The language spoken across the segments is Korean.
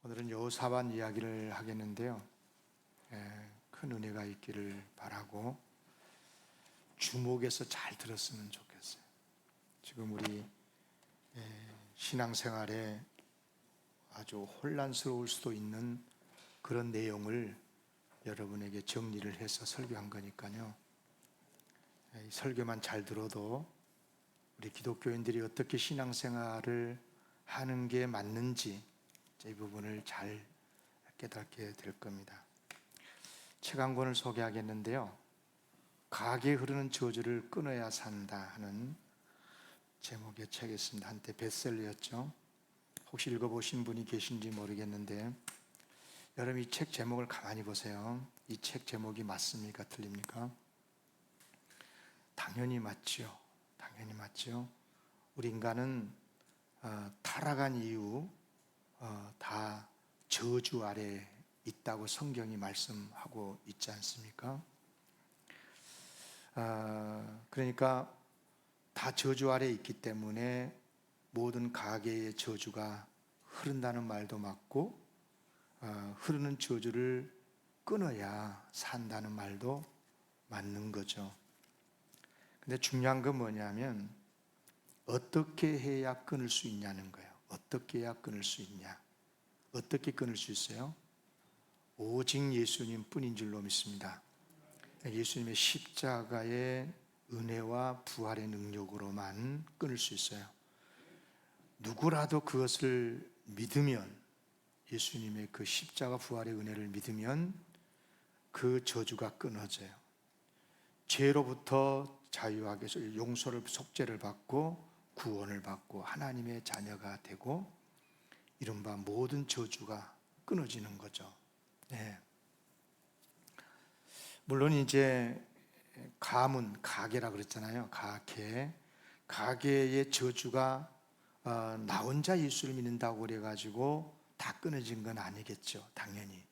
오늘은 여호사밧 이야기를 하겠는데요. 큰 은혜가 있기를 바라고 주목해서 잘 들었으면 좋겠어요. 지금 우리 신앙생활에 아주 혼란스러울 수도 있는 그런 내용을 여러분에게 정리를 해서 설교한 거니까요. 이 설교만 잘 들어도 우리 기독교인들이 어떻게 신앙생활을 하는 게 맞는지 이 부분을 잘 깨닫게 될 겁니다. 책 한 권을 소개하겠는데요. 가게 흐르는 저주를 끊어야 산다 하는 제목의 책이 있습니다. 한때 베스트셀러였죠. 혹시 읽어보신 분이 계신지 모르겠는데 여러분 이 책 제목을 가만히 보세요. 이 책 제목이 맞습니까? 틀립니까? 당연히 맞죠. 당연히 맞죠. 우리 인간은 타락한 이후 다 저주 아래 있다고 성경이 말씀하고 있지 않습니까? 그러니까 다 저주 아래 있기 때문에 모든 가계의 저주가 흐른다는 말도 맞고 흐르는 저주를 끊어야 산다는 말도 맞는 거죠. 근데 중요한 건 뭐냐면 어떻게 해야 끊을 수 있냐는 거예요. 어떻게 해야 끊을 수 있냐? 어떻게 끊을 수 있어요? 오직 예수님 뿐인 줄로 믿습니다. 예수님의 십자가의 은혜와 부활의 능력으로만 끊을 수 있어요. 누구라도 그것을 믿으면, 예수님의 그 십자가 부활의 은혜를 믿으면 그 저주가 끊어져요. 죄로부터 자유하게 해서 용서를, 속죄를 받고 구원을 받고 하나님의 자녀가 되고 이른바 모든 저주가 끊어지는 거죠. 네. 물론 이제 가문, 가계라 그랬잖아요. 가계의 저주가 나 혼자 예수를 믿는다고 그래가지고 다 끊어진 건 아니겠죠. 당연히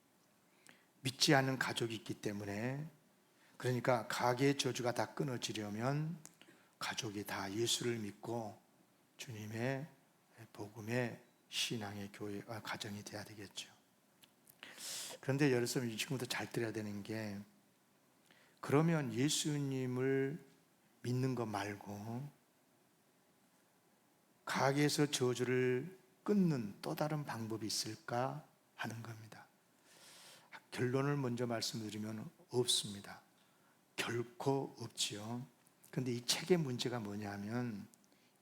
믿지 않는 가족이 있기 때문에. 그러니까 가계의 저주가 다 끊어지려면 가족이 다 예수를 믿고 주님의 복음의 신앙의 교회, 가정이 돼야 되겠죠. 그런데 여러분 이 친구도 잘 들어야 되는 게, 그러면 예수님을 믿는 것 말고 가게에서 저주를 끊는 또 다른 방법이 있을까 하는 겁니다. 결론을 먼저 말씀드리면 없습니다. 결코 없지요. 그런데 이 책의 문제가 뭐냐면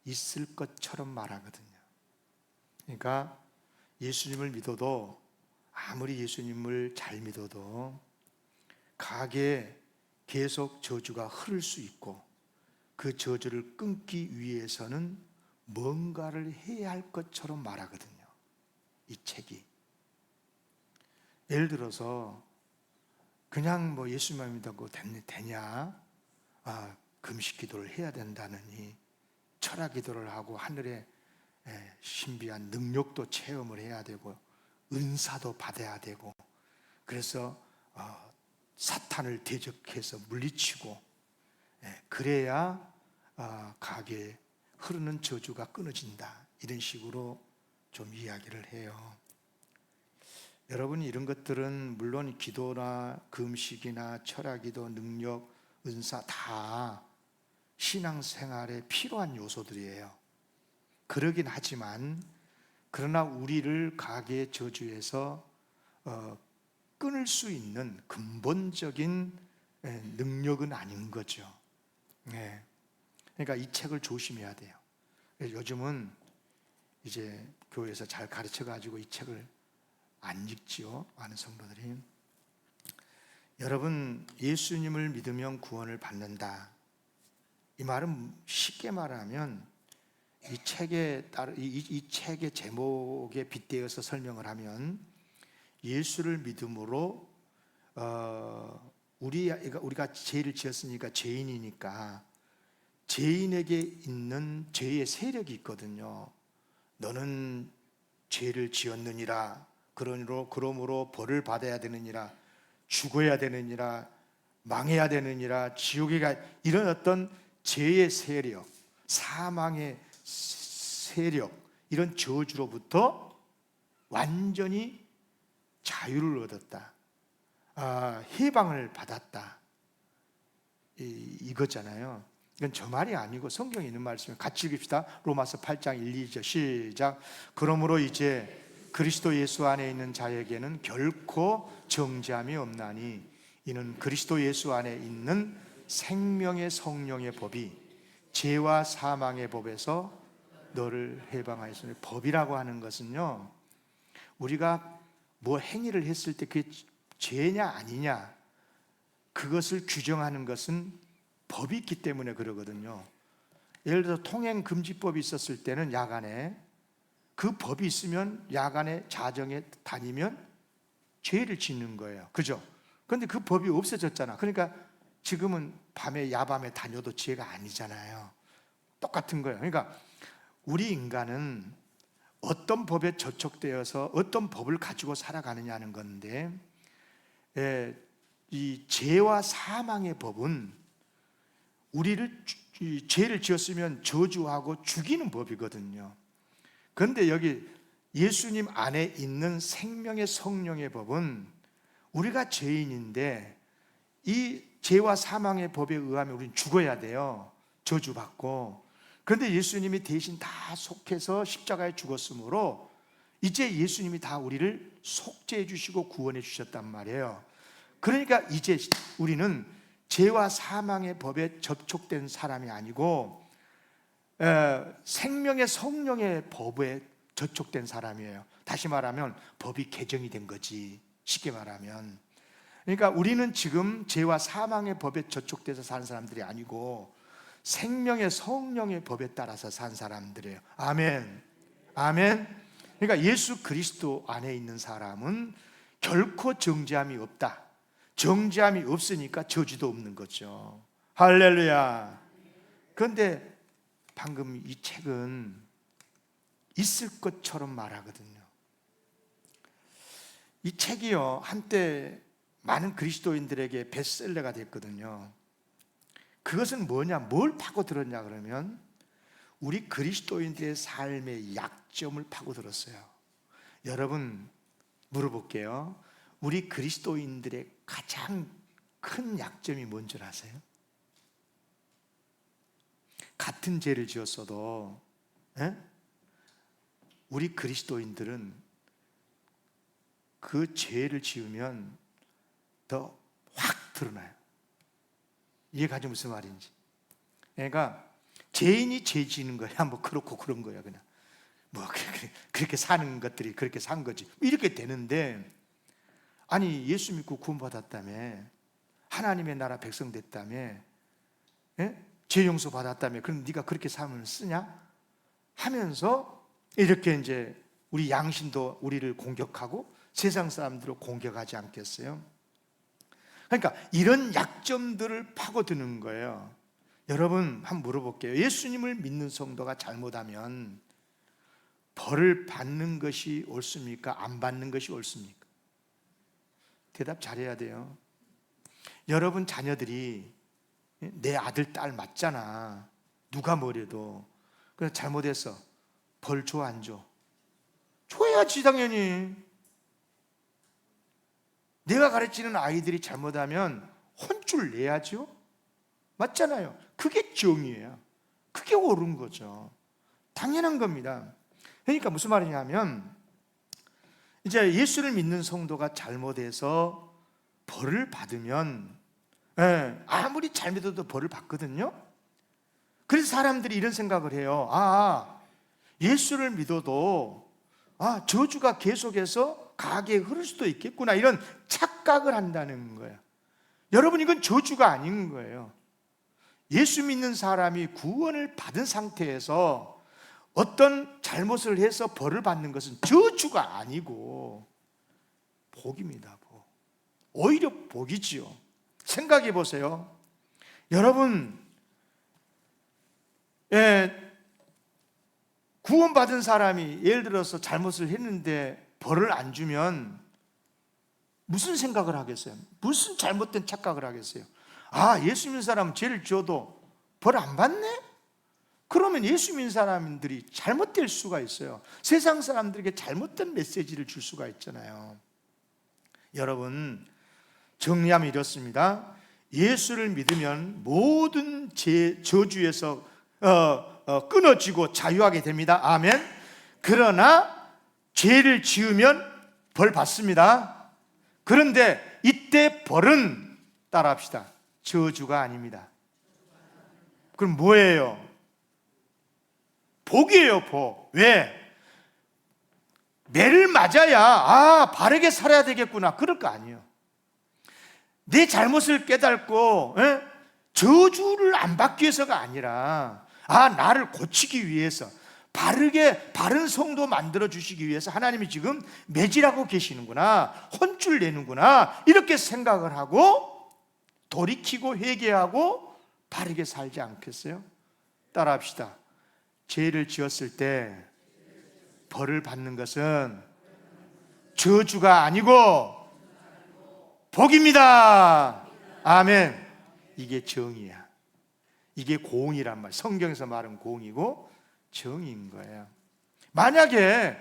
있을 것처럼 말하거든요. 그러니까 예수님을 믿어도, 아무리 예수님을 잘 믿어도 가게에 계속 저주가 흐를 수 있고 그 저주를 끊기 위해서는 뭔가를 해야 할 것처럼 말하거든요. 이 책이. 예를 들어서 그냥 뭐 예수님만 믿고 되냐? 금식 기도를 해야 된다느니 철학 기도를 하고 하늘의 신비한 능력도 체험을 해야 되고 은사도 받아야 되고, 그래서 사탄을 대적해서 물리치고 그래야 가게에 흐르는 저주가 끊어진다, 이런 식으로 좀 이야기를 해요. 여러분 이런 것들은 물론 기도나 금식이나 철학기도, 능력, 은사 다 신앙생활에 필요한 요소들이에요. 그러긴 하지만 그러나 우리를 가계의 저주에서 끊을 수 있는 근본적인 능력은 아닌 거죠. 그러니까 이 책을 조심해야 돼요. 요즘은 이제 교회에서 잘 가르쳐가지고 이 책을 안 읽지요, 많은 성도들이. 여러분 예수님을 믿으면 구원을 받는다, 이 말은 쉽게 말하면 이 책의 제목에 빗대어서 설명을 하면, 예수를 믿음으로 우리가 죄를 지었으니까 죄인이니까 죄인에게 있는 죄의 세력이 있거든요. 너는 죄를 지었느니라, 그러므로 벌을 받아야 되느니라, 죽어야 되느니라, 망해야 되느니라, 지옥에 가, 이런 어떤 죄의 세력, 사망의 세력, 이런 저주로부터 완전히 자유를 얻었다, 해방을 받았다, 이거잖아요. 이건 저 말이 아니고 성경에 있는 말씀을 같이 읽읍시다. 로마서 8장 1, 2절 시작. 그러므로 이제 그리스도 예수 안에 있는 자에게는 결코 정죄함이 없나니 이는 그리스도 예수 안에 있는 생명의 성령의 법이 죄와 사망의 법에서 너를 해방하였으니, 법이라고 하는 것은요, 우리가 뭐 행위를 했을 때 그게 죄냐 아니냐 그것을 규정하는 것은 법이 있기 때문에 그러거든요. 예를 들어서 통행금지법이 있었을 때는 야간에 그 법이 있으면 야간에 자정에 다니면 죄를 짓는 거예요. 그죠? 그런데 그 법이 없어졌잖아. 그러니까 지금은 밤에 야밤에 다녀도 죄가 아니잖아요. 똑같은 거예요. 그러니까 우리 인간은 어떤 법에 저촉되어서 어떤 법을 가지고 살아가느냐는 건데, 이 죄와 사망의 법은 우리를 죄를 지었으면 저주하고 죽이는 법이거든요. 그런데 여기 예수님 안에 있는 생명의 성령의 법은 우리가 죄인인데 이 죄와 사망의 법에 의하면 우리는 죽어야 돼요. 저주받고. 그런데 예수님이 대신 다 속해서 십자가에 죽었으므로 이제 예수님이 다 우리를 속죄해 주시고 구원해 주셨단 말이에요. 그러니까 이제 우리는 죄와 사망의 법에 접촉된 사람이 아니고 생명의 성령의 법에 접촉된 사람이에요. 다시 말하면 법이 개정이 된 거지, 쉽게 말하면. 그러니까 우리는 지금 죄와 사망의 법에 저촉돼서 사는 사람들이 아니고 생명의 성령의 법에 따라서 산 사람들이에요. 아멘. 아멘. 그러니까 예수 그리스도 안에 있는 사람은 결코 정죄함이 없다. 정죄함이 없으니까 저주도 없는 거죠. 할렐루야. 그런데 방금 이 책은 있을 것처럼 말하거든요. 이 책이요, 한때 많은 그리스도인들에게 베스트셀러가 됐거든요. 그것은 뭐냐, 뭘 파고들었냐 그러면 우리 그리스도인들의 삶의 약점을 파고들었어요. 여러분 물어볼게요. 우리 그리스도인들의 가장 큰 약점이 뭔 줄 아세요? 같은 죄를 지었어도 우리 그리스도인들은 그 죄를 지으면 더 확 드러나요. 이해가지 무슨 말인지. 그러니까 죄인이 죄 지는 거야. 뭐 그렇고 그런 거야. 그냥 뭐 그렇게 사는 것들이 그렇게 산 거지. 이렇게 되는데, 아니 예수 믿고 구원받았다며, 하나님의 나라 백성 됐다며, 죄 용서 받았다며, 그럼 네가 그렇게 삶을 쓰냐? 하면서 이렇게 이제 우리 양심도 우리를 공격하고 세상 사람들을 공격하지 않겠어요? 그러니까 이런 약점들을 파고드는 거예요. 여러분 한번 물어볼게요. 예수님을 믿는 성도가 잘못하면 벌을 받는 것이 옳습니까? 안 받는 것이 옳습니까? 대답 잘해야 돼요. 여러분 자녀들이 내 아들 딸 맞잖아, 누가 뭐래도. 그래서 잘못했어, 벌 줘 안 줘? 줘야지 당연히. 내가 가르치는 아이들이 잘못하면 혼쭐 내야죠. 맞잖아요. 그게 정의예요. 그게 옳은 거죠. 당연한 겁니다. 그러니까 무슨 말이냐면, 이제 예수를 믿는 성도가 잘못해서 벌을 받으면, 아무리 잘 믿어도 벌을 받거든요. 그래서 사람들이 이런 생각을 해요. 예수를 믿어도 저주가 계속해서 가게에 흐를 수도 있겠구나, 이런 착각을 한다는 거예요. 여러분 이건 저주가 아닌 거예요. 예수 믿는 사람이 구원을 받은 상태에서 어떤 잘못을 해서 벌을 받는 것은 저주가 아니고 복입니다. 복. 오히려 복이지요. 생각해 보세요. 여러분, 구원받은 사람이 예를 들어서 잘못을 했는데 벌을 안 주면 무슨 생각을 하겠어요? 무슨 잘못된 착각을 하겠어요? 예수 믿는 사람은 죄를 지어도 벌 안 받네? 그러면 예수 믿는 사람들이 잘못될 수가 있어요. 세상 사람들에게 잘못된 메시지를 줄 수가 있잖아요. 여러분, 정리하면 이렇습니다. 예수를 믿으면 모든 저주에서 끊어지고 자유하게 됩니다. 아멘. 그러나 죄를 지으면 벌 받습니다. 그런데 이때 벌은, 따라합시다, 저주가 아닙니다. 그럼 뭐예요? 복이에요, 복. 왜? 매를 맞아야 바르게 살아야 되겠구나, 그럴 거 아니에요. 내 잘못을 깨닫고 저주를 안 받기 위해서가 아니라 나를 고치기 위해서, 바른 성도 만들어 주시기 위해서 하나님이 지금 매질하고 계시는구나, 혼쭐 내는구나, 이렇게 생각을 하고 돌이키고 회개하고 바르게 살지 않겠어요? 따라합시다. 죄를 지었을 때 벌을 받는 것은 저주가 아니고 복입니다. 아멘. 이게 정의야. 이게 공이란 말. 성경에서 말은 공이고 정의인 거예요. 만약에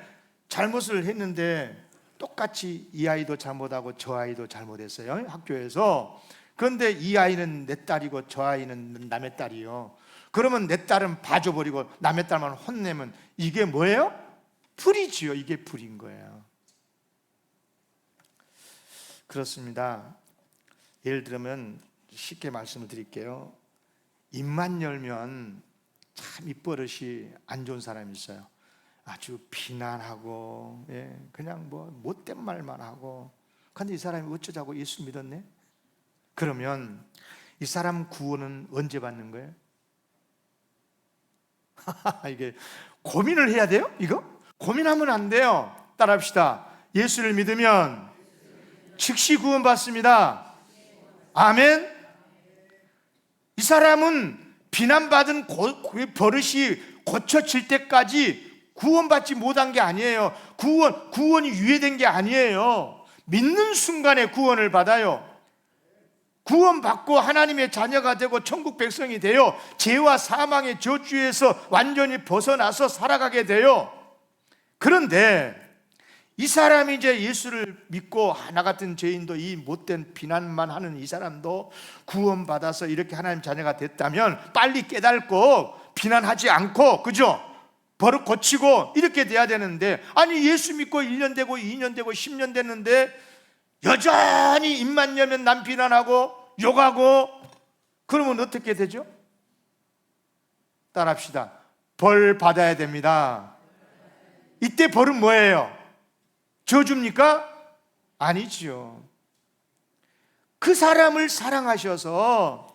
잘못을 했는데 똑같이 이 아이도 잘못하고 저 아이도 잘못했어요, 학교에서. 그런데 이 아이는 내 딸이고 저 아이는 남의 딸이요. 그러면 내 딸은 봐줘버리고 남의 딸만 혼내면 이게 뭐예요? 불이지요. 이게 불인 거예요. 그렇습니다. 예를 들면 쉽게 말씀을 드릴게요. 입만 열면 참 입버릇이 안 좋은 사람이 있어요. 아주 비난하고 그냥 못된 말만 하고. 근데 이 사람이 어쩌자고 예수 믿었네? 그러면 이 사람 구원은 언제 받는 거예요? 이게 고민을 해야 돼요? 이거? 고민하면 안 돼요. 따라합시다. 예수를 믿으면 즉시 구원 받습니다. 아멘. 이 사람은 비난받은 버릇이 고쳐질 때까지 구원받지 못한 게 아니에요. 구원이 유예된 게 아니에요. 믿는 순간에 구원을 받아요. 구원받고 하나님의 자녀가 되고 천국 백성이 되어 죄와 사망의 저주에서 완전히 벗어나서 살아가게 돼요. 그런데 이 사람이 이제 예수를 믿고 나 같은 죄인도, 이 못된 비난만 하는 이 사람도 구원받아서 이렇게 하나님 자녀가 됐다면 빨리 깨닫고 비난하지 않고, 그죠? 버릇 고치고 이렇게 돼야 되는데, 아니 예수 믿고 1년 되고 2년 되고 10년 됐는데 여전히 입만 열면 남 비난하고 욕하고, 그러면 어떻게 되죠? 따라합시다. 벌 받아야 됩니다. 이때 벌은 뭐예요? 저주입니까? 아니지요. 그 사람을 사랑하셔서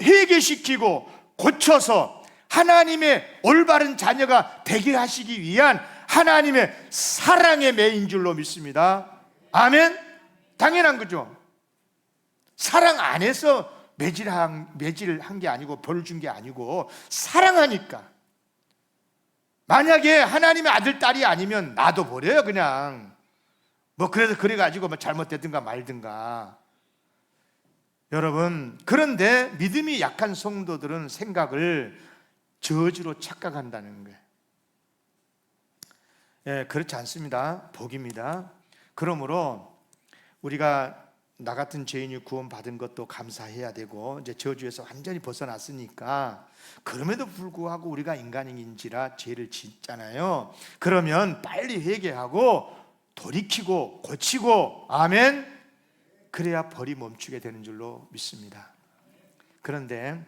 회개시키고 고쳐서 하나님의 올바른 자녀가 되게 하시기 위한 하나님의 사랑의 매인 줄로 믿습니다. 아멘? 당연한 거죠. 사랑 안에서 매질한 게 아니고 벌 준 게 아니고 사랑하니까. 만약에 하나님의 아들, 딸이 아니면 놔둬버려요, 그냥. 그래서 그래가지고 잘못됐든가 말든가. 여러분, 그런데 믿음이 약한 성도들은 생각을 저주로 착각한다는 거예요. 그렇지 않습니다. 복입니다. 그러므로 우리가 나 같은 죄인이 구원받은 것도 감사해야 되고, 이제 저주에서 완전히 벗어났으니까, 그럼에도 불구하고 우리가 인간인지라 죄를 짓잖아요. 그러면 빨리 회개하고 돌이키고 고치고, 아멘, 그래야 벌이 멈추게 되는 줄로 믿습니다. 그런데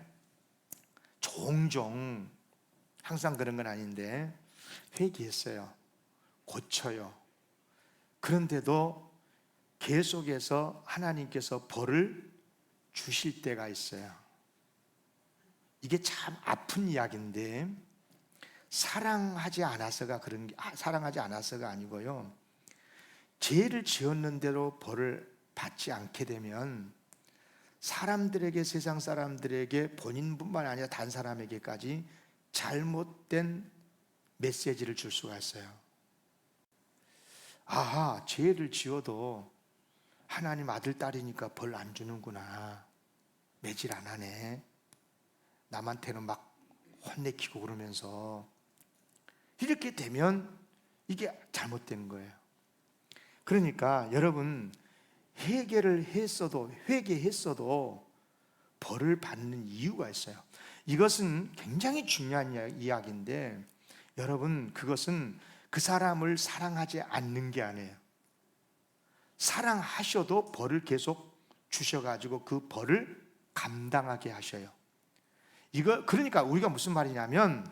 종종, 항상 그런 건 아닌데, 회개했어요, 고쳐요. 그런데도 계속해서 하나님께서 벌을 주실 때가 있어요. 이게 참 아픈 이야기인데, 사랑하지 않아서가 아니고요, 죄를 지었는데도 벌을 받지 않게 되면 사람들에게, 세상 사람들에게, 본인뿐만 아니라 다른 사람에게까지 잘못된 메시지를 줄 수가 있어요. 죄를 지어도 하나님 아들, 딸이니까 벌 안 주는구나, 매질 안 하네, 남한테는 막 혼내키고 그러면서 이렇게 되면 이게 잘못된 거예요. 그러니까 여러분, 회개했어도 벌을 받는 이유가 있어요. 이것은 굉장히 중요한 이야기인데, 여러분, 그것은 그 사람을 사랑하지 않는 게 아니에요. 사랑하셔도 벌을 계속 주셔가지고 그 벌을 감당하게 하셔요. 그러니까 우리가 무슨 말이냐면,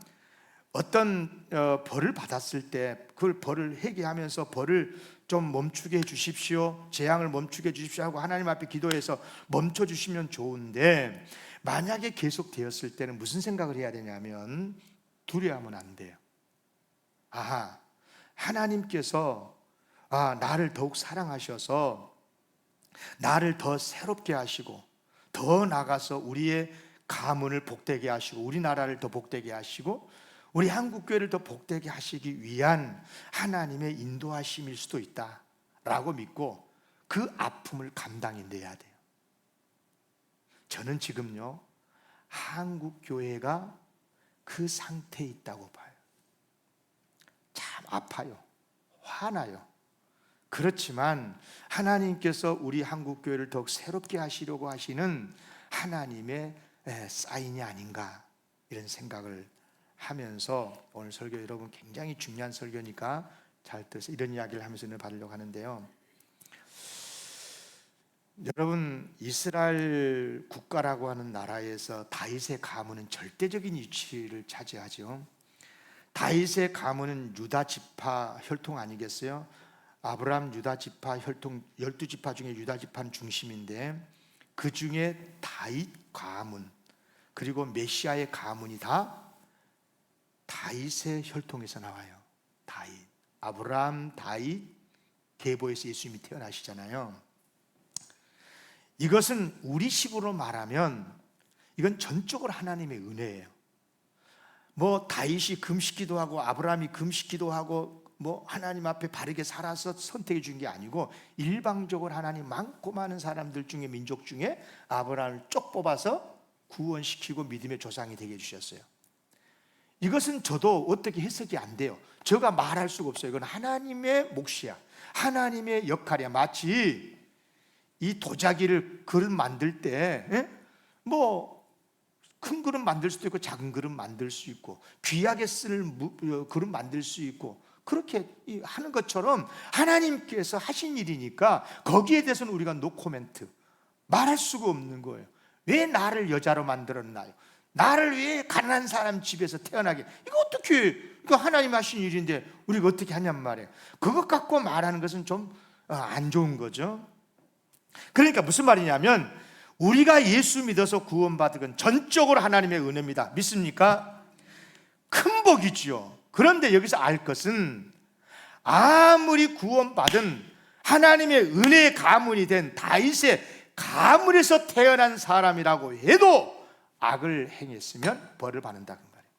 어떤 벌을 받았을 때 그걸 벌을 회개하면서 벌을 좀 멈추게 해주십시오, 재앙을 멈추게 해주십시오 하고 하나님 앞에 기도해서 멈춰주시면 좋은데, 만약에 계속 되었을 때는 무슨 생각을 해야 되냐면, 두려워하면 안 돼요. 하나님께서 나를 더욱 사랑하셔서 나를 더 새롭게 하시고, 더 나아가서 우리의 가문을 복되게 하시고, 우리나라를 더 복되게 하시고, 우리 한국교회를 더 복되게 하시기 위한 하나님의 인도하심일 수도 있다라고 믿고 그 아픔을 감당해내야 돼요. 저는 지금요, 한국교회가 그 상태에 있다고 봐요. 참 아파요. 화나요. 그렇지만 하나님께서 우리 한국교회를 더욱 새롭게 하시려고 하시는 하나님의 사인이 아닌가, 이런 생각을 하면서 오늘 설교, 여러분 굉장히 중요한 설교니까 잘 들어서 이런 이야기를 하면서 은혜 받으려고 하는데요. 여러분, 이스라엘 국가라고 하는 나라에서 다윗의 가문은 절대적인 위치를 차지하죠. 다윗의 가문은 유다 지파 혈통 아니겠어요? 아브라함 유다 지파 혈통 12지파 중에 유다 지파는 중심인데, 그 중에 다윗 가문, 그리고 메시아의 가문이 다 다윗의 혈통에서 나와요. 다윗, 아브라함, 다윗, 계보에서 예수님이 태어나시잖아요. 이것은 우리식으로 말하면 이건 전적으로 하나님의 은혜예요. 뭐 다윗이 금식기도 하고 아브라함이 금식기도 하고 뭐 하나님 앞에 바르게 살아서 선택해 준 게 아니고, 일방적으로 하나님 많고 많은 사람들 중에, 민족 중에 아브라함을 쪽 뽑아서 구원시키고 믿음의 조상이 되게 해주셨어요. 이것은 저도 어떻게 해석이 안 돼요. 제가 말할 수가 없어요. 이건 하나님의 몫이야, 하나님의 역할이야. 마치 이 도자기를 그릇 만들 때 뭐 큰 그릇 만들 수도 있고 작은 그릇 만들 수 있고 귀하게 쓸 그릇 만들 수 있고, 그렇게 하는 것처럼 하나님께서 하신 일이니까 거기에 대해서는 우리가 노 코멘트, 말할 수가 없는 거예요. 왜 나를 여자로 만들었나요? 나를 왜 가난한 사람 집에서 태어나게, 이거 어떻게, 이거 하나님 하신 일인데 우리가 어떻게 하냔 말이에요. 그것 갖고 말하는 것은 좀 안 좋은 거죠. 그러니까 무슨 말이냐면, 우리가 예수 믿어서 구원받은 건 전적으로 하나님의 은혜입니다. 믿습니까? 큰 복이지요. 그런데 여기서 알 것은, 아무리 구원받은 하나님의 은혜의 가문이 된 다윗의 가문에서 태어난 사람이라고 해도 악을 행했으면 벌을 받는다, 그 말이에요.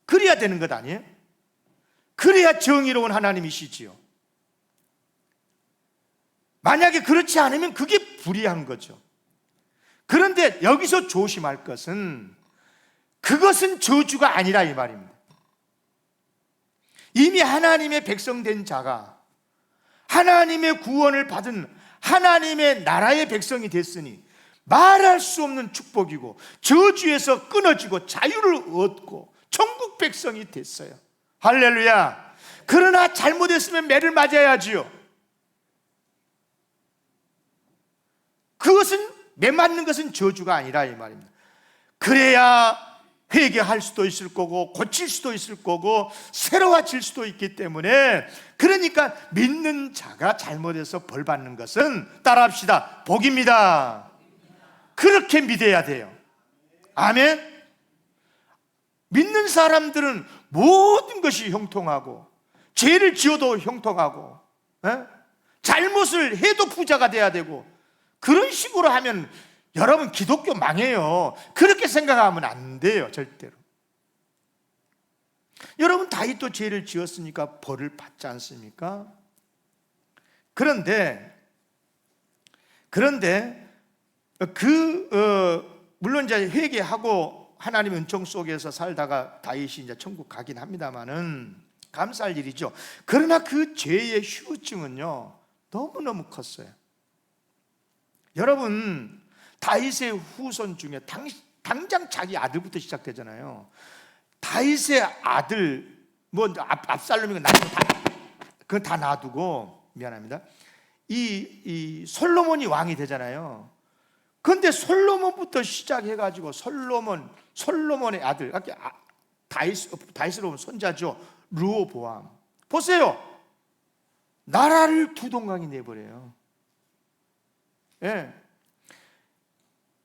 그래야 되는 것 아니에요? 그래야 정의로운 하나님이시지요. 만약에 그렇지 않으면 그게 불의한 거죠. 그런데 여기서 조심할 것은, 그것은 저주가 아니라 이 말입니다. 이미 하나님의 백성 된 자가 하나님의 구원을 받은 하나님의 나라의 백성이 됐으니 말할 수 없는 축복이고, 저주에서 끊어지고 자유를 얻고 천국 백성이 됐어요. 할렐루야. 그러나 잘못했으면 매를 맞아야지요. 그것은, 매 맞는 것은 저주가 아니라 이 말입니다. 그래야 회개할 수도 있을 거고, 고칠 수도 있을 거고, 새로워질 수도 있기 때문에, 그러니까 믿는 자가 잘못해서 벌 받는 것은, 따라합시다, 복입니다. 그렇게 믿어야 돼요. 아멘. 믿는 사람들은 모든 것이 형통하고, 죄를 지어도 형통하고, 잘못을 해도 부자가 돼야 되고, 그런 식으로 하면 여러분 기독교 망해요. 그렇게 생각하면 안 돼요, 절대로. 여러분, 다윗도 죄를 지었으니까 벌을 받지 않습니까? 그런데 물론 이제 회개하고 하나님의 은총 속에서 살다가 다윗이 이제 천국 가긴 합니다만은 감사할 일이죠. 그러나 그 죄의 후유증은요 너무너무 컸어요. 여러분, 다윗의 후손 중에 당장 자기 아들부터 시작되잖아요. 다윗의 아들 뭐 압살롬이고 그건 다 놔두고, 미안합니다, 이 솔로몬이 왕이 되잖아요. 그런데 솔로몬부터 시작해가지고 솔로몬의 아들, 다윗으로 보면 손자죠, 르호보암. 보세요, 나라를 두 동강이 내버려요. 예.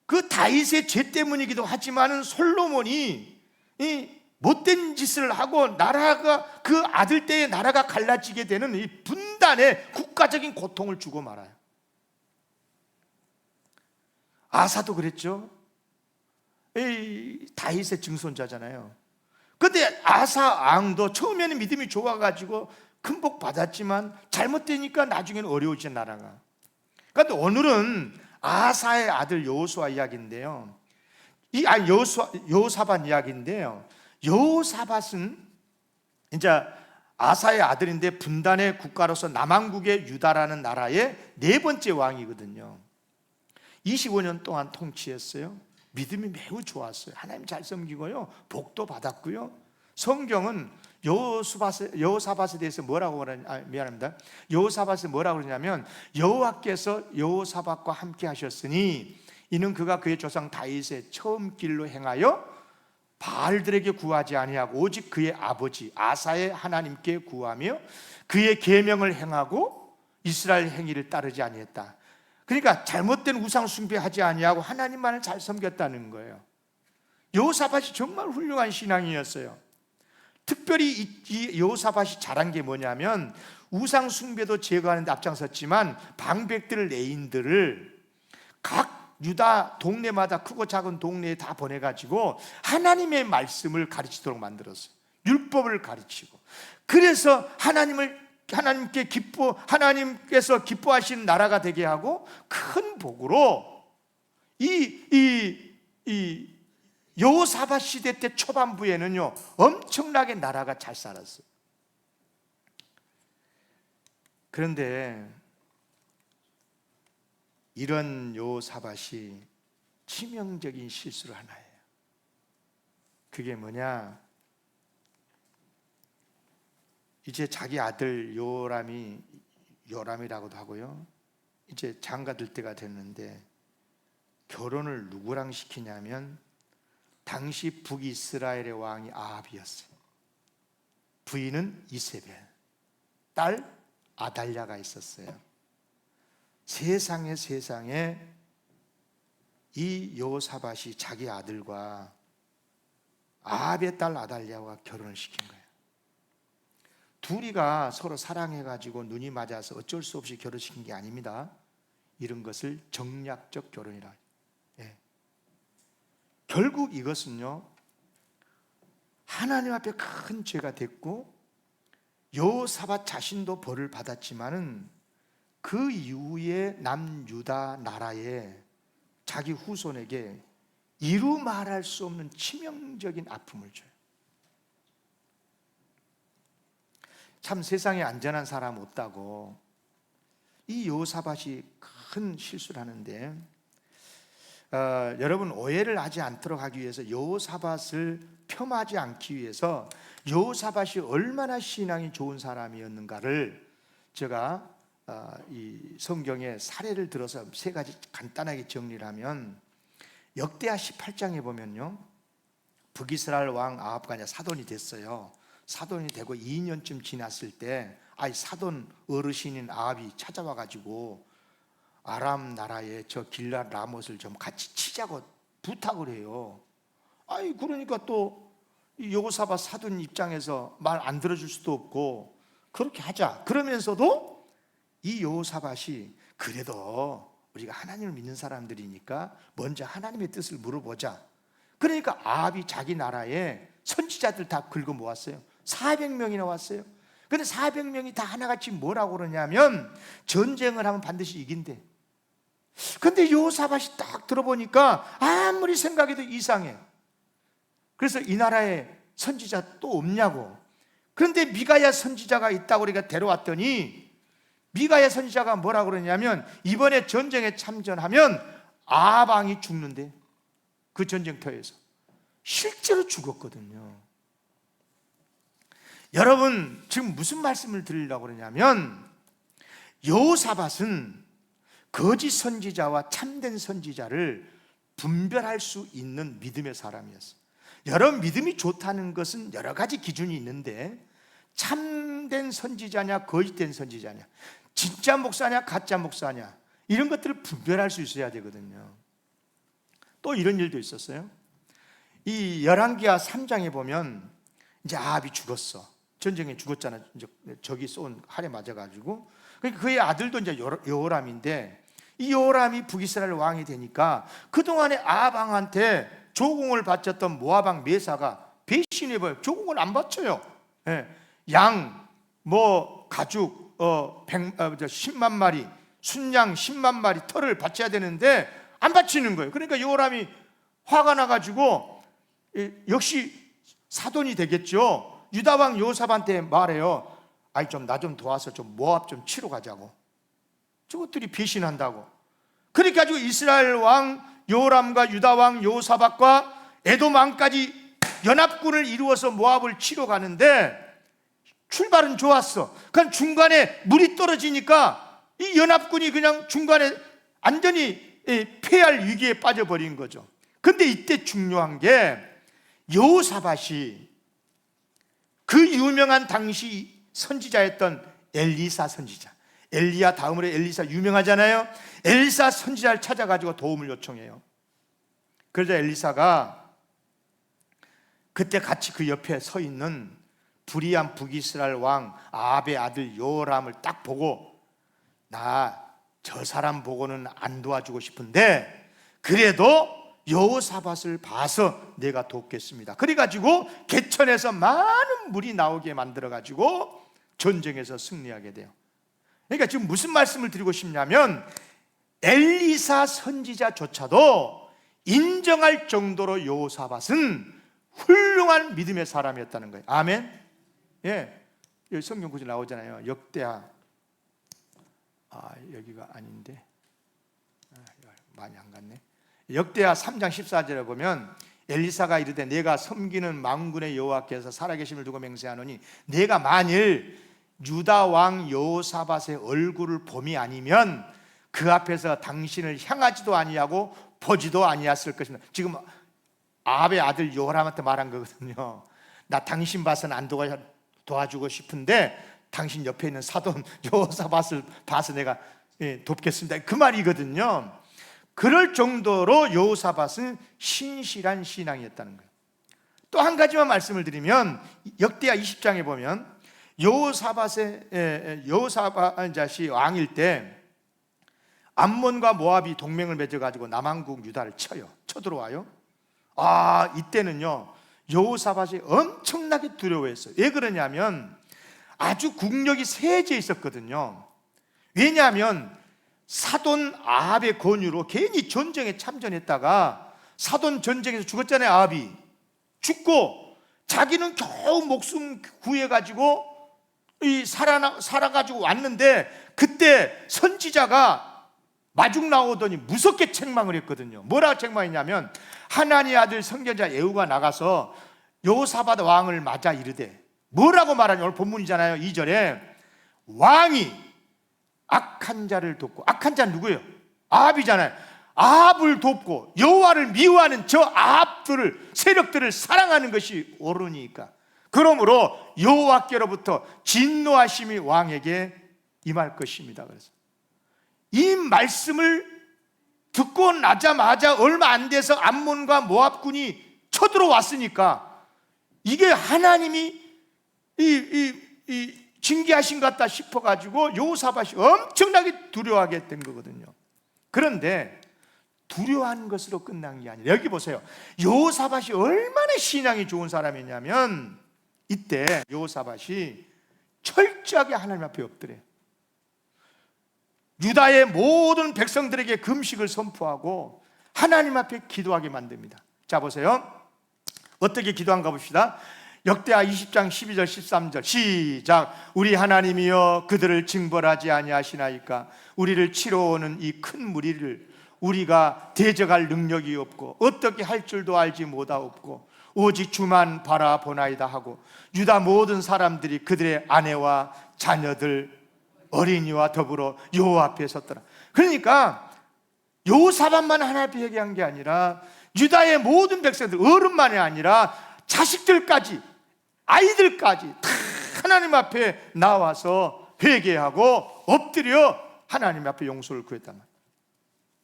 그 다윗의 죄 때문이기도 하지만은 솔로몬이 이 못된 짓을 하고 나라가, 그 아들 때에 나라가 갈라지게 되는 이 분단의 국가적인 고통을 주고 말아요. 아사도 그랬죠. 이 다윗의 증손자잖아요. 근데 아사 왕도 처음에는 믿음이 좋아가지고 큰 복 받았지만 잘못되니까 나중에는 어려워지죠, 나라가. 그런데 오늘은 아사의 아들 여호수아 이야기인데요. 여호사밧 이야기인데요. 여호사밧은 이제 아사의 아들인데 분단의 국가로서 남왕국의 유다라는 나라의 네 번째 왕이거든요. 25년 동안 통치했어요. 믿음이 매우 좋았어요. 하나님 잘 섬기고요, 복도 받았고요. 성경은 여호사밧에 대해서 뭐라고 그러냐, 미안합니다, 여호사밧에 뭐라고 그러냐면, 여호와께서 여호사밧과 함께 하셨으니 이는 그가 그의 조상 다윗의 처음 길로 행하여 바알들에게 구하지 아니하고 오직 그의 아버지 아사의 하나님께 구하며 그의 계명을 행하고 이스라엘 행위를 따르지 아니했다. 그러니까 잘못된 우상 숭배하지 아니하고 하나님만을 잘 섬겼다는 거예요. 여호사밧이 정말 훌륭한 신앙이었어요. 특별히 이 여호사밧이 잘한 게 뭐냐면, 우상 숭배도 제거하는 데 앞장섰지만 방백들, 레인들을 각 유다 동네마다, 크고 작은 동네에 다 보내가지고 하나님의 말씀을 가르치도록 만들었어요. 율법을 가르치고. 그래서 하나님께서 기뻐하시는 나라가 되게 하고, 큰 복으로 이 여호사밧 시대 때 초반부에는요 엄청나게 나라가 잘 살았어요. 그런데 이런 여호사밧이 치명적인 실수를 하나 해요. 그게 뭐냐, 이제 자기 아들 요람이라고도 하고요, 이제 장가들 때가 됐는데 결혼을 누구랑 시키냐면 당시 북이스라엘의 왕이 아합이었어요. 부인은 이세벨, 딸 아달랴가 있었어요. 세상에 이 여호사밧이 자기 아들과 아합의 딸 아달랴와 결혼을 시킨 거예요. 둘이가 서로 사랑해가지고 눈이 맞아서 어쩔 수 없이 결혼시킨 게 아닙니다. 이런 것을 정략적 결혼이라 해요. 예. 결국 이것은요 하나님 앞에 큰 죄가 됐고, 여호사밧 자신도 벌을 받았지만은 그 이후에 남유다 나라에 자기 후손에게 이루 말할 수 없는 치명적인 아픔을 줘요. 참 세상에 안전한 사람 없다고 이 여호사밧이 큰 실수를 하는데, 여러분 오해를 하지 않도록 하기 위해서, 여호사밧을 폄하하지 않기 위해서 여호사밧이 얼마나 신앙이 좋은 사람이었는가를 제가 이 성경의 사례를 들어서 세 가지 간단하게 정리를 하면, 역대하 18장에 보면요 북이스라엘 왕 아합과 이제 사돈이 됐어요. 사돈이 되고 2년쯤 지났을 때 사돈 어르신인 아합이 찾아와 가지고 아람 나라의 저 길랏 라못을 좀 같이 치자고 부탁을 해요. 그러니까 또 여호사밧 사돈 입장에서 말 안 들어줄 수도 없고, 그렇게 하자. 그러면서도 이 여호사밧이 그래도 우리가 하나님을 믿는 사람들이니까 먼저 하나님의 뜻을 물어보자. 그러니까 아합이 자기 나라에 선지자들 다 긁어 모았어요. 400명이나 왔어요. 근데 400명이 다 하나같이 뭐라고 그러냐면 전쟁을 하면 반드시 이긴대. 근데 여호사밧이 딱 들어보니까 아무리 생각해도 이상해. 그래서 이 나라에 선지자 또 없냐고. 그런데 미가야 선지자가 있다고 우리가 데려왔더니 미가야 선지자가 뭐라고 그러냐면 이번에 전쟁에 참전하면 아합 왕이 죽는데, 그 전쟁터에서 실제로 죽었거든요. 여러분, 지금 무슨 말씀을 드리려고 그러냐면 여호사밧은 거짓 선지자와 참된 선지자를 분별할 수 있는 믿음의 사람이었어요. 여러분, 믿음이 좋다는 것은 여러 가지 기준이 있는데 참된 선지자냐 거짓된 선지자냐, 진짜 목사냐 가짜 목사냐, 이런 것들을 분별할 수 있어야 되거든요. 또 이런 일도 있었어요. 이 열왕기하 3장에 보면 이제 아합이 죽었어. 전쟁에 죽었잖아. 이제 적이 쏜 활에 맞아가지고. 그러니까 그의 아들도 이제 여호람인데, 이 여호람이 북이스라엘 왕이 되니까 그동안에 아합 왕한테 조공을 바쳤던 모압 왕 메사가 배신해버려요. 조공을 안 바쳐요. 양, 가죽 10만 마리, 순양 10만 마리 털을 바쳐야 되는데 안 바치는 거예요. 그러니까 여호람이 화가 나가지고 역시 사돈이 되겠죠. 유다 왕 여호사밧한테 말해요. 아이, 좀 나 좀 도와서 좀 모압 좀 치러 가자고. 저것들이 배신한다고. 그러니까 가지고 이스라엘 왕 여호람과 유다 왕 여호사밧과 에돔 왕까지 연합군을 이루어서 모압을 치러 가는데 출발은 좋았어. 그러니까 중간에 물이 떨어지니까 이 연합군이 그냥 중간에 완전히 패할 위기에 빠져버린 거죠. 근데 이때 중요한 게 여호사밧이 그 유명한 당시 선지자였던 엘리사 선지자, 엘리야 다음으로 엘리사 유명하잖아요. 엘리사 선지자를 찾아가지고 도움을 요청해요. 그러자 엘리사가 그때 같이 그 옆에 서 있는 불의한 북이스라엘 왕 아합의 아들 여호람을 딱 보고, 나 저 사람 보고는 안 도와주고 싶은데 그래도 여호사밧을 봐서 내가 돕겠습니다. 그래가지고 개천에서 많은 물이 나오게 만들어가지고 전쟁에서 승리하게 돼요. 그러니까 지금 무슨 말씀을 드리고 싶냐면 엘리사 선지자조차도 인정할 정도로 여호사밧은 훌륭한 믿음의 사람이었다는 거예요. 아멘. 예, 여기 성경 구절 나오잖아요. 역대하, 여기가 아닌데 많이 안 갔네. 역대하 3장 14절에 보면 엘리사가 이르되 내가 섬기는 만군의 여호와께서 살아계심을 두고 맹세하노니 내가 만일 유다 왕 여호사밧의 얼굴을 봄이 아니면 그 앞에서 당신을 향하지도 아니하고 보지도 아니했을 것입니다. 지금 아합의 아들 여호람한테 말한 거거든요. 나 당신 봐서는 안 도와주고 싶은데 당신 옆에 있는 사돈 여호사밧을 봐서 내가 돕겠습니다. 그 말이거든요. 그럴 정도로 여호사밧은 신실한 신앙이었다는 거예요. 또 한 가지만 말씀을 드리면 역대하 20장에 보면 여호사밧이 왕일 때 암몬과 모압이 동맹을 맺어가지고 남한국 유다를 쳐들어와요. 이때는요 여호사밧이 엄청나게 두려워했어요. 왜 그러냐면 아주 국력이 세해져 있었거든요. 왜냐하면 사돈 아합의 권유로 괜히 전쟁에 참전했다가 사돈 전쟁에서 죽었잖아요. 아합이 죽고 자기는 겨우 목숨 구해가지고 살아가지고 왔는데 그때 선지자가 마중 나오더니 무섭게 책망을 했거든요. 뭐라고 책망했냐면 하나님의 아들 선지자 예후가 나가서 여호사밧 왕을 맞아 이르되, 뭐라고 말하냐, 오늘 본문이잖아요. 2절에 왕이 악한 자를 돕고, 악한 자는 누구예요? 아합이잖아요. 아합을 돕고 여호와를 미워하는 저 아합들을, 세력들을 사랑하는 것이 옳으니까 그러므로 여호와께로부터 진노하심이 왕에게 임할 것입니다. 그래서 이 말씀을 듣고 나자마자 얼마 안 돼서 암몬과 모압군이 쳐들어왔으니까 이게 하나님이 징계하신 것 같다 싶어가지고 여호사밧이 엄청나게 두려워하게 된 거거든요. 그런데 두려워하는 것으로 끝난 게 아니라, 여기 보세요. 여호사밧이 얼마나 신앙이 좋은 사람이냐면 이때 여호사밧이 철저하게 하나님 앞에 엎드려요. 유다의 모든 백성들에게 금식을 선포하고 하나님 앞에 기도하게 만듭니다. 자 보세요. 어떻게 기도한가 봅시다. 역대하 20장 12절 13절 시작. 우리 하나님이여 그들을 징벌하지 아니하시나이까. 우리를 치러오는 이 큰 무리를 우리가 대적할 능력이 없고 어떻게 할 줄도 알지 못하옵고 오직 주만 바라보나이다 하고 유다 모든 사람들이 그들의 아내와 자녀들 어린이와 더불어 여호와 앞에 섰더라. 그러니까 여호사밧만 하나님 앞에 회개한 게 아니라 유다의 모든 백성들, 어른만이 아니라 자식들까지, 아이들까지 다 하나님 앞에 나와서 회개하고 엎드려 하나님 앞에 용서를 구했단 말이에요.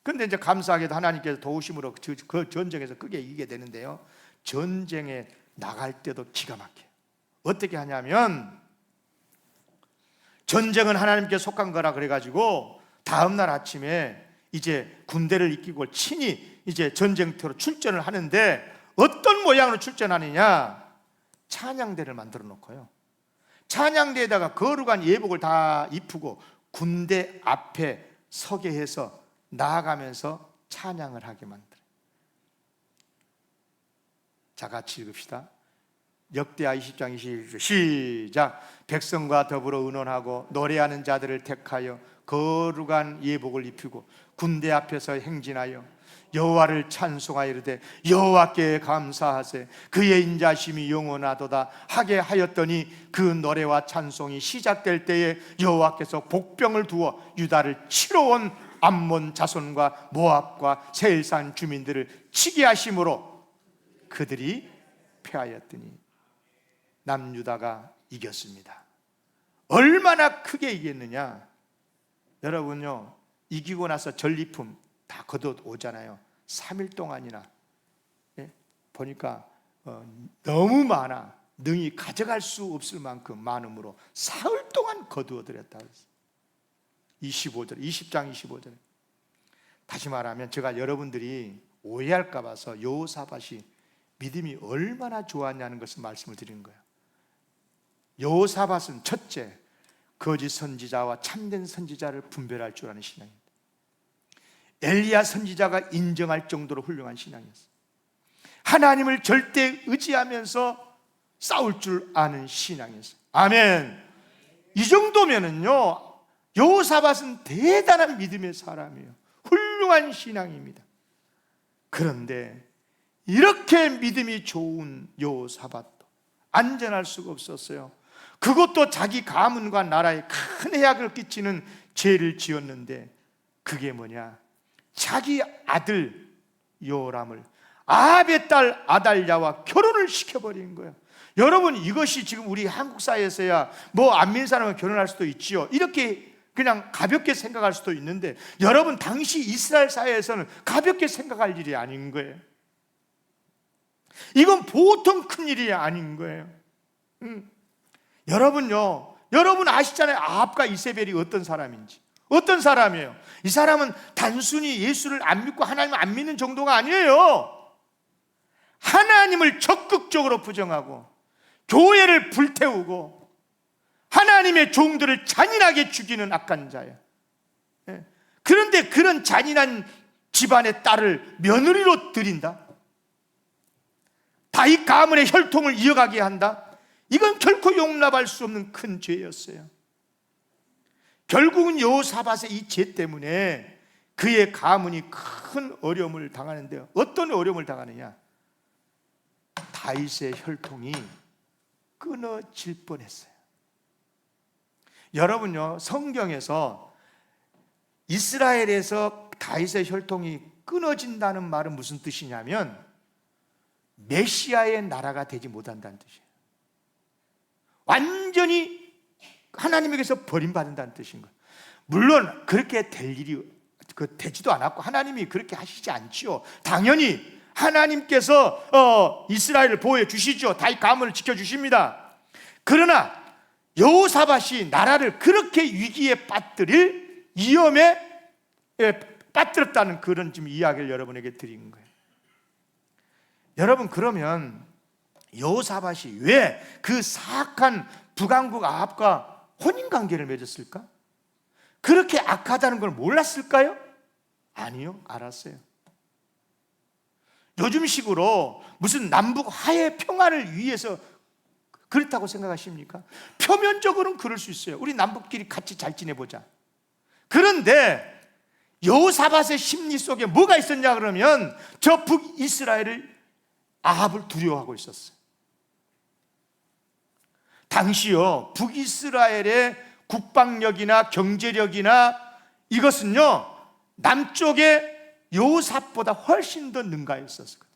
그런데 이제 감사하게도 하나님께서 도우심으로 그 전쟁에서 크게 이기게 되는데요, 전쟁에 나갈 때도 기가 막혀요. 어떻게 하냐면 전쟁은 하나님께 속한 거라 그래가지고 다음날 아침에 이제 군대를 이끌고 친히 이제 전쟁터로 출전을 하는데 어떤 모양으로 출전하느냐? 찬양대를 만들어 놓고요, 찬양대에다가 거룩한 예복을 다 입히고 군대 앞에 서게 해서 나아가면서 찬양을 하게 만들어요. 자, 같이 읽읍시다. 역대하 20장 21절 시작. 백성과 더불어 의논하고 노래하는 자들을 택하여 거룩한 예복을 입히고 군대 앞에서 행진하여 여호와를 찬송하여 이르되 여호와께 감사하세 그의 인자심이 영원하도다 하게 하였더니 그 노래와 찬송이 시작될 때에 여호와께서 복병을 두어 유다를 치러 온 암몬 자손과 모압과 세일산 주민들을 치게 하심으로 그들이 패하였더니 남유다가 이겼습니다. 얼마나 크게 이겼느냐? 여러분요, 이기고 나서 전리품 다 걷어오잖아요. 3일 동안이나. 예? 보니까 너무 많아. 능히 가져갈 수 없을 만큼 많음으로 사흘 동안 거두어들였다. 25절, 20장 25절에. 다시 말하면 제가 여러분들이 오해할까 봐서 여호사밧이 믿음이 얼마나 좋았냐는 것을 말씀을 드리는 거예요. 여호사밧은 첫째, 거짓 선지자와 참된 선지자를 분별할 줄 아는 신앙입니다. 엘리야 선지자가 인정할 정도로 훌륭한 신앙이었어요. 하나님을 절대 의지하면서 싸울 줄 아는 신앙이었어요. 아멘. 이 정도면은요, 여호사밧은 대단한 믿음의 사람이에요. 훌륭한 신앙입니다. 그런데 이렇게 믿음이 좋은 여호사밧도 안전할 수가 없었어요. 그것도 자기 가문과 나라에 큰 해악을 끼치는 죄를 지었는데 그게 뭐냐? 자기 아들 요람을 아합의 딸 아달랴와 결혼을 시켜버린 거예요. 여러분, 이것이 지금 우리 한국 사회에서야 뭐 안 믿는 사람은 결혼할 수도 있지요, 이렇게 그냥 가볍게 생각할 수도 있는데, 여러분, 당시 이스라엘 사회에서는 가볍게 생각할 일이 아닌 거예요. 이건 보통 큰 일이 아닌 거예요. 여러분요, 여러분 아시잖아요. 아합과 이세벨이 어떤 사람인지. 어떤 사람이에요? 이 사람은 단순히 예수를 안 믿고 하나님을 안 믿는 정도가 아니에요. 하나님을 적극적으로 부정하고 교회를 불태우고 하나님의 종들을 잔인하게 죽이는 악한 자예요. 그런데 그런 잔인한 집안의 딸을 며느리로 들인다? 다윗 가문의 혈통을 이어가게 한다? 이건 결코 용납할 수 없는 큰 죄였어요. 결국은 여호사밧의 이 죄 때문에 그의 가문이 큰 어려움을 당하는데요, 어떤 어려움을 당하느냐? 다윗의 혈통이 끊어질 뻔했어요. 여러분요, 성경에서 이스라엘에서 다윗의 혈통이 끊어진다는 말은 무슨 뜻이냐면 메시아의 나라가 되지 못한다는 뜻이에요. 완전히 하나님에게서 버림받는다는 뜻인 거예요. 물론 그렇게 될 일이 되지도 않았고 하나님이 그렇게 하시지 않지요. 당연히 하나님께서 이스라엘을 보호해 주시죠. 다윗 가문을 지켜주십니다. 그러나 여호사밧이 나라를 그렇게 위기에 빠뜨릴 위험에 빠뜨렸다는 그런 지금 이야기를 여러분에게 드린 거예요. 여러분, 그러면 여호사밧이 왜 그 사악한 북왕국 아합과 혼인관계를 맺었을까? 그렇게 악하다는 걸 몰랐을까요? 아니요, 알았어요. 요즘식으로 무슨 남북 화해 평화를 위해서 그렇다고 생각하십니까? 표면적으로는 그럴 수 있어요. 우리 남북끼리 같이 잘 지내보자. 그런데 여호사밧의 심리 속에 뭐가 있었냐 그러면 저 북이스라엘을 아합을 두려워하고 있었어요. 당시요 북이스라엘의 국방력이나 경제력이나 이것은요 남쪽의 여호사밧보다 훨씬 더 능가했었어요.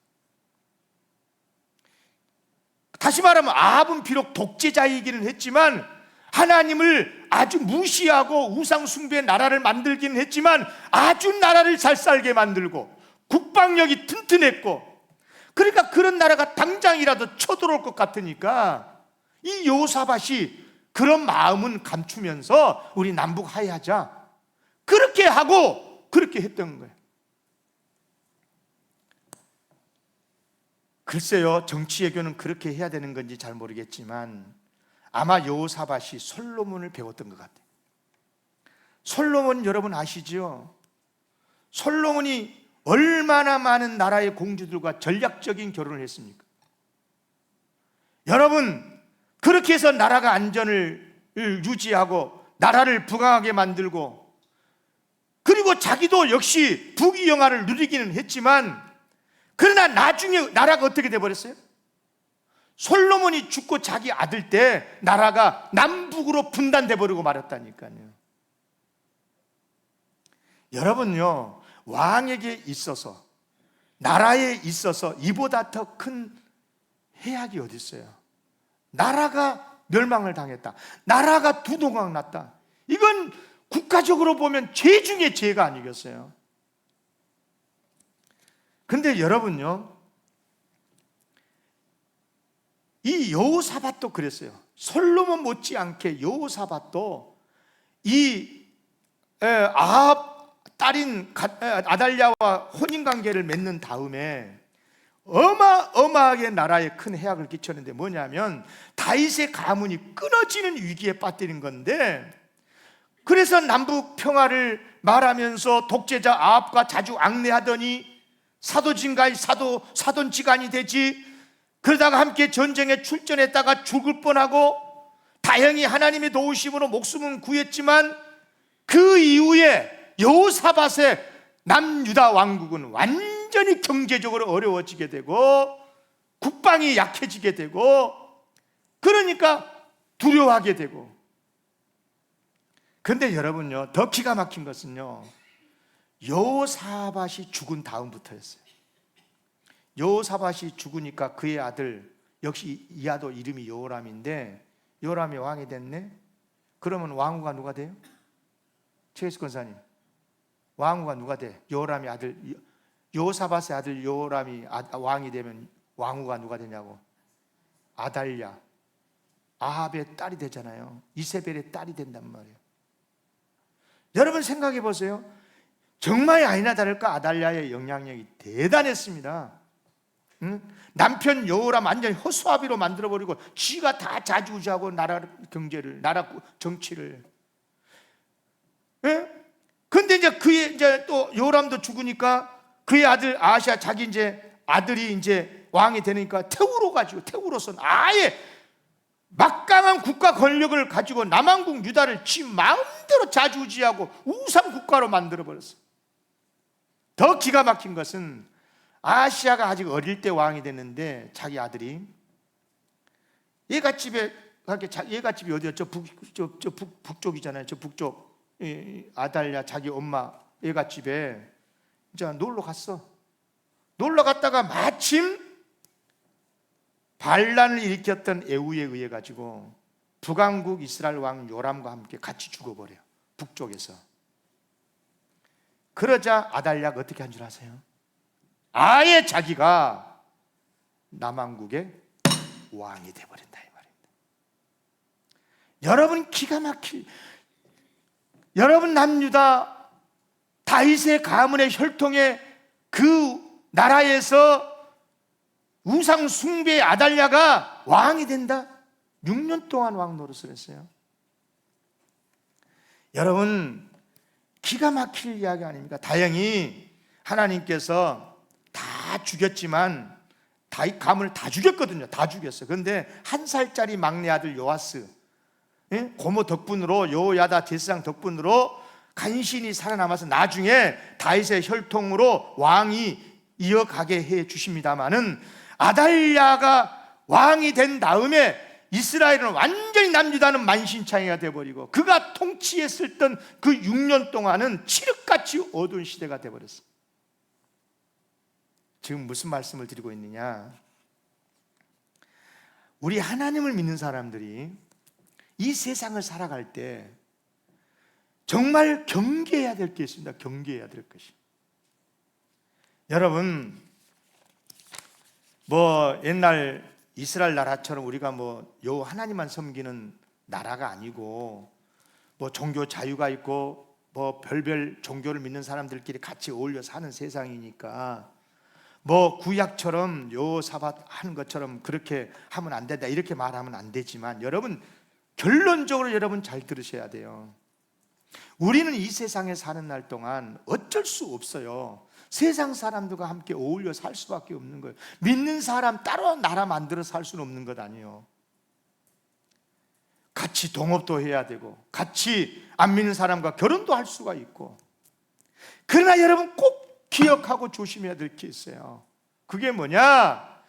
다시 말하면 아합은 비록 독재자이기는 했지만 하나님을 아주 무시하고 우상 숭배의 나라를 만들기는 했지만 아주 나라를 잘 살게 만들고 국방력이 튼튼했고, 그러니까 그런 나라가 당장이라도 쳐들어올 것 같으니까 이 여호사밧이 그런 마음은 감추면서 우리 남북 화해하자 그렇게 하고 그렇게 했던 거예요. 글쎄요, 정치 외교는 그렇게 해야 되는 건지 잘 모르겠지만 아마 여호사밧이 솔로몬을 배웠던 것 같아요. 솔로몬 여러분 아시죠? 솔로몬이 얼마나 많은 나라의 공주들과 전략적인 결혼을 했습니까? 여러분, 그렇게 해서 나라가 안전을 유지하고 나라를 부강하게 만들고, 그리고 자기도 역시 부귀영화를 누리기는 했지만, 그러나 나중에 나라가 어떻게 돼버렸어요? 솔로몬이 죽고 자기 아들 때 나라가 남북으로 분단돼 버리고 말았다니까요. 여러분요, 왕에게 있어서, 나라에 있어서 이보다 더 큰 해악이 어디 있어요? 나라가 멸망을 당했다, 나라가 두동강 났다, 이건 국가적으로 보면 죄 중에 죄가 아니겠어요? 근데 여러분요, 이 여호사밧도 그랬어요. 솔로몬 못지않게 여호사밧도 이 아합 딸인 아달랴와 혼인관계를 맺는 다음에 어마어마하게 나라에 큰 해악을 끼쳤는데 뭐냐면 다윗의 가문이 끊어지는 위기에 빠뜨린 건데, 그래서 남북 평화를 말하면서 독재자 아합과 자주 앙내하더니 사도진가의 사돈지간이 되지. 그러다가 함께 전쟁에 출전했다가 죽을 뻔하고 다행히 하나님의 도우심으로 목숨은 구했지만 그 이후에 여호사밧의 남유다 왕국은 완전히 경제적으로 어려워지게 되고 국방이 약해지게 되고, 그러니까 두려워하게 되고. 그런데 여러분요, 더 기가 막힌 것은요, 여호사밧이 죽은 다음부터였어요. 여호사밧이 죽으니까 그의 아들, 역시 이 아도 이름이 여호람인데 여호람이 왕이 됐네. 그러면 왕후가 누가 돼요? 최혜수 권사님, 왕후가 누가 돼? 여호람이 아들, 여호사밧의 아들 여호람이 왕이 되면 왕후가 누가 되냐고? 아달랴, 아합의 딸이 되잖아요. 이세벨의 딸이 된단 말이에요. 여러분 생각해 보세요. 정말 아니나 다를까 아달랴의 영향력이 대단했습니다. 남편 여호람 완전히 허수아비로 만들어버리고 쥐가 다 좌지우지하고 나라 경제를, 나라 정치를. 근데 이제 그의 이제 또 여호람도 죽으니까 그의 아들 아하시아, 자기 이제 아들이 이제 왕이 되니까 태우로서는 아예 막강한 국가 권력을 가지고 남한국 유다를 지 마음대로 좌지우지하고 우상 국가로 만들어버렸어요. 더 기가 막힌 것은 아하시아가 아직 어릴 때 왕이 됐는데 자기 아들이 얘가집이 어디였죠? 북쪽이잖아요. 저 북쪽 아달랴 자기 엄마 얘가집에 이제 놀러 갔어. 놀러 갔다가 마침 반란을 일으켰던 에후에 의해 가지고 북왕국 이스라엘 왕 요람과 함께 같이 죽어버려요. 북쪽에서. 그러자 아달랴가 어떻게 한 줄 아세요? 아예 자기가 남왕국의 왕이 돼버린다 이 말입니다. 여러분 기가 막힐, 여러분 남유다 다윗의 가문의 혈통의 그 나라에서 우상 숭배의 아달랴가 왕이 된다? 6년 동안 왕 노릇을 했어요. 여러분 기가 막힐 이야기 아닙니까? 다행히 하나님께서 다 다 죽였지만 다윗 가문을 다 죽였거든요. 다 죽였어요. 그런데 1살짜리 막내 아들 요아스, 고모 덕분으로, 여호야다 제사장 덕분으로 간신히 살아남아서 나중에 다윗의 혈통으로 왕이 이어가게 해 주십니다마는, 아달랴가 왕이 된 다음에 이스라엘은 완전히 남유다는 만신창이가 되어버리고, 그가 통치했을 그 6년 동안은 칠흑같이 어두운 시대가 되어버렸어요. 지금 무슨 말씀을 드리고 있느냐? 우리 하나님을 믿는 사람들이 이 세상을 살아갈 때 정말 경계해야 될 게 있습니다. 경계해야 될 것이. 여러분, 옛날 이스라엘 나라처럼 우리가 요 하나님만 섬기는 나라가 아니고, 종교 자유가 있고 별별 종교를 믿는 사람들끼리 같이 어울려 사는 세상이니까, 구약처럼 여호사밧 하는 것처럼 그렇게 하면 안 된다 이렇게 말하면 안 되지만, 여러분 결론적으로 여러분 잘 들으셔야 돼요. 우리는 이 세상에 사는 날 동안 어쩔 수 없어요. 세상 사람들과 함께 어울려 살 수밖에 없는 거예요. 믿는 사람 따로 나라 만들어 살 수는 없는 것 아니에요. 같이 동업도 해야 되고, 같이 안 믿는 사람과 결혼도 할 수가 있고. 그러나 여러분 꼭 기억하고 조심해야 될 게 있어요. 그게 뭐냐?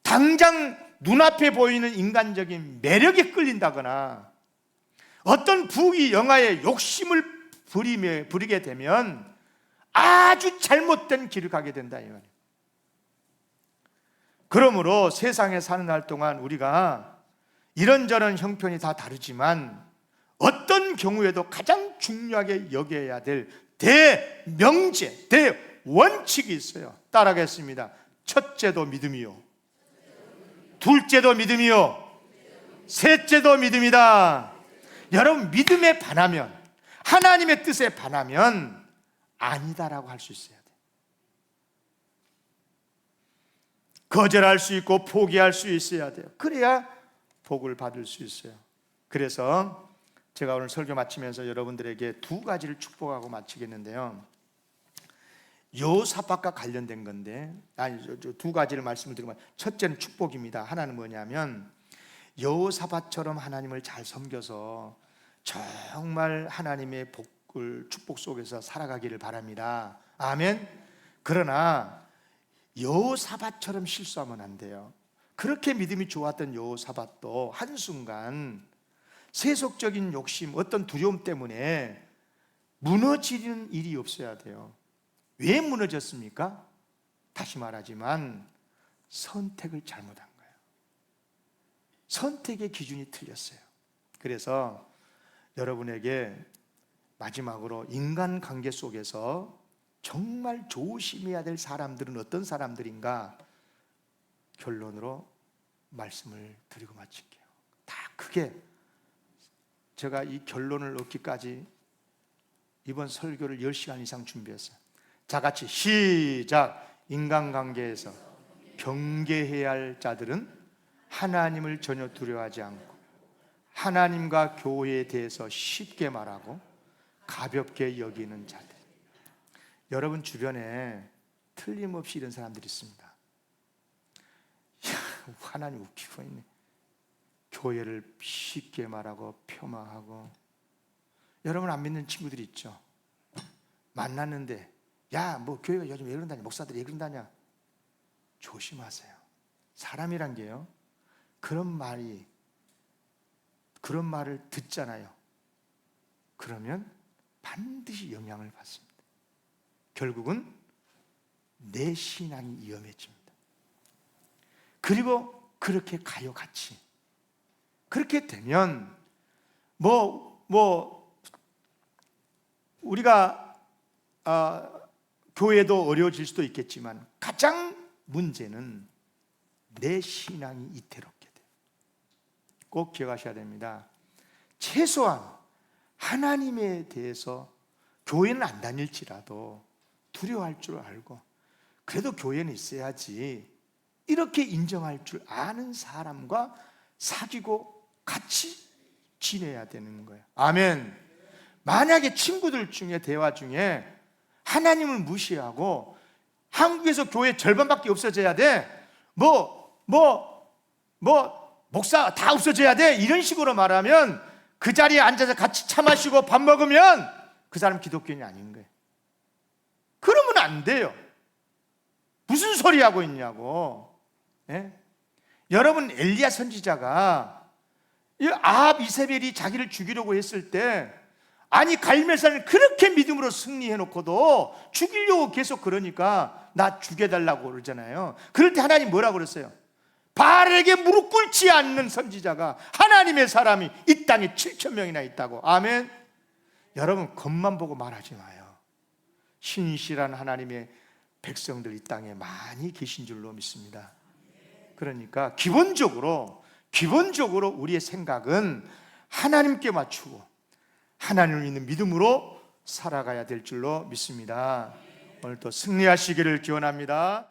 당장 눈앞에 보이는 인간적인 매력에 끌린다거나 어떤 부귀 영화에 욕심을 부리게 되면 아주 잘못된 길을 가게 된다 이 말이에요. 그러므로 세상에 사는 날 동안 우리가 이런저런 형편이 다 다르지만, 어떤 경우에도 가장 중요하게 여겨야 될 대명제, 대원칙이 있어요. 따라하겠습니다. 첫째도 믿음이요, 둘째도 믿음이요, 셋째도 믿음이다. 여러분, 믿음에 반하면, 하나님의 뜻에 반하면 아니다라고 할 수 있어야 돼요. 거절할 수 있고 포기할 수 있어야 돼요. 그래야 복을 받을 수 있어요. 그래서 제가 오늘 설교 마치면서 여러분들에게 두 가지를 축복하고 마치겠는데요, 여호사밧과 관련된 건데, 두 가지를 말씀을 드리면, 첫째는 축복입니다. 하나는 뭐냐면, 여호사밧처럼 하나님을 잘 섬겨서 정말 하나님의 축복 속에서 살아가기를 바랍니다. 아멘. 그러나 여호사밧처럼 실수하면 안 돼요. 그렇게 믿음이 좋았던 여호사밧도 한순간 세속적인 욕심, 어떤 두려움 때문에 무너지는 일이 없어야 돼요. 왜 무너졌습니까? 다시 말하지만 선택을 잘못한 거예요. 선택의 기준이 틀렸어요. 그래서 여러분에게 마지막으로 인간관계 속에서 정말 조심해야 될 사람들은 어떤 사람들인가 결론으로 말씀을 드리고 마칠게요. 다 크게 제가 이 결론을 얻기까지 이번 설교를 10시간 이상 준비했어요. 자, 같이 시작. 인간관계에서 경계해야 할 자들은 하나님을 전혀 두려워하지 않고, 하나님과 교회에 대해서 쉽게 말하고 가볍게 여기는 자들. 여러분 주변에 틀림없이 이런 사람들이 있습니다. 하나님 웃기고 있네. 교회를 쉽게 말하고 폄하하고. 여러분 안 믿는 친구들이 있죠. 만났는데 교회가 요즘 왜 그런다냐, 목사들이 왜 그런다냐. 조심하세요. 사람이란 게요, 그런 말을 듣잖아요. 그러면 반드시 영향을 받습니다. 결국은 내 신앙이 위험해집니다. 그리고 그렇게 가요, 같이. 그렇게 되면 우리가 교회도 어려워질 수도 있겠지만, 가장 문제는 내 신앙이 이태롭게 돼요. 꼭 기억하셔야 됩니다. 최소한 하나님에 대해서 교회는 안 다닐지라도 두려워할 줄 알고, 그래도 교회는 있어야지, 이렇게 인정할 줄 아는 사람과 사귀고 같이 지내야 되는 거예요. 아멘. 만약에 친구들 중에, 대화 중에 하나님을 무시하고 한국에서 교회 절반밖에 없어져야 돼. 목사 다 없어져야 돼. 이런 식으로 말하면 그 자리에 앉아서 같이 차 마시고 밥 먹으면 그 사람 기독교인이 아닌 거예요. 그러면 안 돼요. 무슨 소리 하고 있냐고. 예? 여러분, 엘리야 선지자가 아합 이세벨이 자기를 죽이려고 했을 때, 아니 갈멜살은 그렇게 믿음으로 승리해놓고도 죽이려고 계속 그러니까 나 죽여달라고 그러잖아요. 그럴 때 하나님 뭐라고 그랬어요? 바알에게 무릎 꿇지 않는 선지자가, 하나님의 사람이 이 땅에 7,000명이나 있다고. 아멘. 여러분, 겉만 보고 말하지 마요. 신실한 하나님의 백성들 이 땅에 많이 계신 줄로 믿습니다. 그러니까 기본적으로 우리의 생각은 하나님께 맞추고 하나님을 믿는 믿음으로 살아가야 될 줄로 믿습니다. 오늘도 승리하시기를 기원합니다.